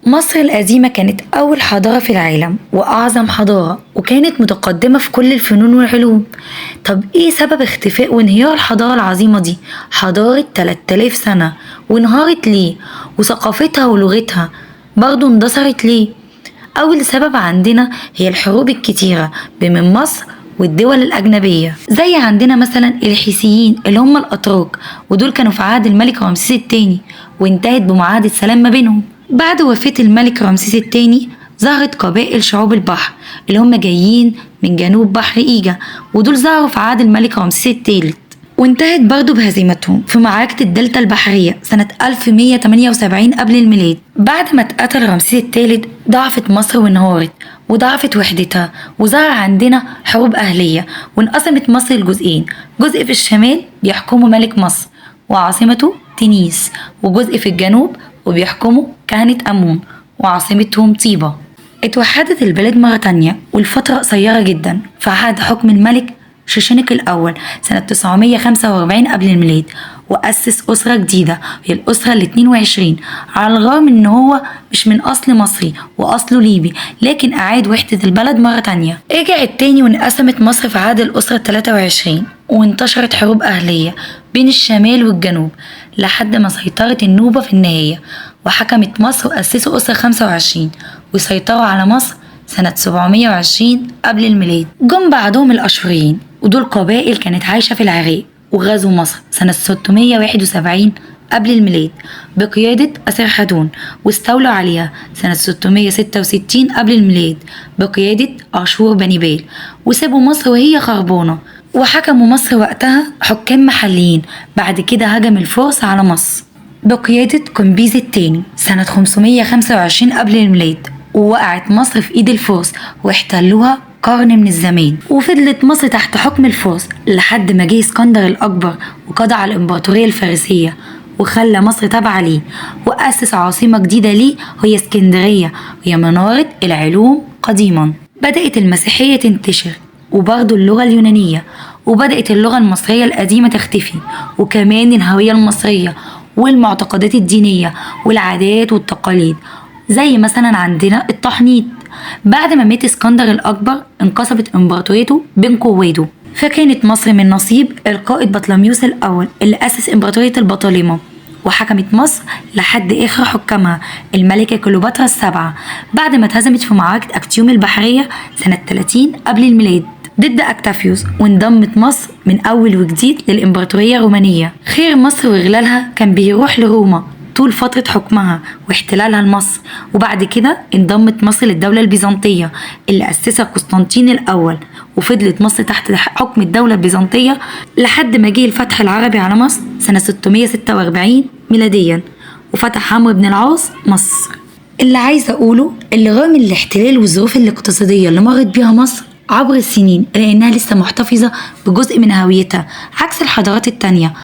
مصر القديمة كانت أول حضارة في العالم وأعظم حضارة، وكانت متقدمة في كل الفنون والعلوم. طب إيه سبب اختفاء وانهيار الحضارة العظيمة دي؟ حضارة 3000 سنة، وانهارت ليه؟ وثقافتها ولغتها برضو اندثرت ليه؟ أول سبب عندنا هي الحروب الكتيرة بين مصر والدول الأجنبية، زي عندنا مثلا الحيثيين اللي هم الأتراك، ودول كانوا في عهد الملك رمسيس الثاني، وانتهت بمعاهدة سلام ما بينهم. بعد وفاة الملك رمسيس الثاني ظهرت قبائل شعوب البحر اللي هم جايين من جنوب بحر إيجا، ودول ظهروا في عهد الملك رمسيس الثالث، وانتهت برضه بهزيمتهم في معركة الدلتا البحرية سنة 1178 قبل الميلاد. بعد ما اتقتل رمسيس الثالث ضعفت مصر وانهارت، وضعفت وحدتها، وظهر عندنا حروب أهلية، وانقسمت مصر لجزئين: جزء في الشمال بيحكمه ملك مصر وعاصمته تنيس، وجزء في الجنوب وبيحكمه كهنة أمون وعاصمتهم طيبة. اتوحدت البلاد مرة تانية والفترة قصيرة جدا في عهد حكم الملك شيشنك الأول سنة 945 قبل الميلاد، وأسس أسرة جديدة هي الأسرة ال22، على الرغم إن هو مش من أصل مصري وأصله ليبي، لكن أعاد وحدة البلد مرة تانية. رجعت تاني وانقسمت مصر في عهد الأسرة ال23، وانتشرت حروب أهلية بين الشمال والجنوب لحد ما سيطرت النوبة في النهاية، وحكمت مصر وأسسوا أسرة 25 وسيطروا على مصر سنة 720 قبل الميلاد. جم بعدهم الأشوريين، ودول قبائل كانت عايشة في العراق، وغزوا مصر سنة 671 قبل الميلاد بقيادة أسرحدون، واستولوا عليها سنة 666 قبل الميلاد بقيادة أشور بني بال، وسابوا مصر وهي خربانة، وحكموا مصر وقتها حكام محليين. بعد كده هجم الفرس على مصر بقيادة قمبيز الثاني سنة 525 قبل الميلاد، ووقعت مصر في ايد الفرس واحتلوها قرن من الزمان، وفضلت مصر تحت حكم الفرس لحد ما جه اسكندر الأكبر وقضى على الإمبراطورية الفارسية وخلى مصر تابعة ليه، وأسس عاصمة جديدة ليه وهي اسكندرية، وهي منارة العلوم قديما. بدأت المسيحية تنتشر، وبرضه اللغة اليونانية، وبدأت اللغة المصرية القديمة تختفي، وكمان الهوية المصرية والمعتقدات الدينية والعادات والتقاليد، زي مثلا عندنا التحنيط. بعد ما مات اسكندر الأكبر انقسمت إمبراطوريته بين قواده، فكانت مصر من نصيب القائد بطليموس الأول اللي أسس إمبراطورية البطالمة، وحكمت مصر لحد آخر حكامها الملكة كليوباترا السبعة، بعد ما اتهزمت في معركة أكتيوم البحرية سنة 30 قبل الميلاد ضد أكتافيوس، وانضمت مصر من أول وجديد للإمبراطورية الرومانية. خير مصر وإغلالها كان بيروح لروما طول فترة حكمها واحتلالها لمصر، وبعد كده انضمت مصر للدولة البيزنطية اللي أسسها قسطنطين الأول، وفضلت مصر تحت حكم الدولة البيزنطية لحد ما جه الفتح العربي على مصر سنة 646 ميلاديا، وفتح عمرو بن العاص مصر. اللي عايزة أقوله اللي رغم الاحتلال والظروف الاقتصادية اللي مرت بيها مصر عبر السنين، لأنها لسه محتفظة بجزء من هويتها عكس الحضارات التانية.